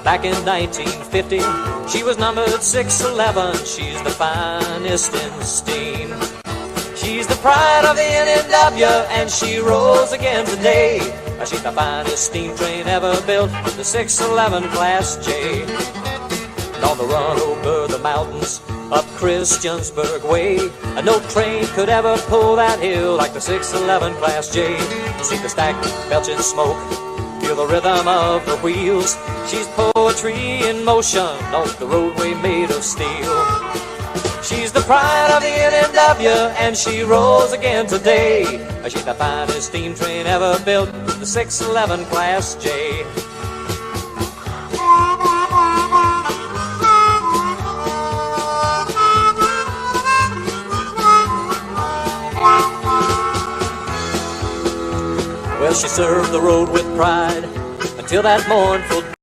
Back in 1950, she was numbered 611. She's the finest in steam. She's the pride of the NNW, and she rolls again today. She's the finest steam train ever built, the 611 Class J. And on the run over the mountains up Christiansburg Way, no train could ever pull that hill like the 611 Class J. See the stack belching smoke, feel the rhythm of the wheels. She's poetry in motion on the roadway made of steel. She's the pride of the NNW, and she rolls again today. She's the finest steam train ever built, the 611 Class J. Well, she served the road with pride until that mournful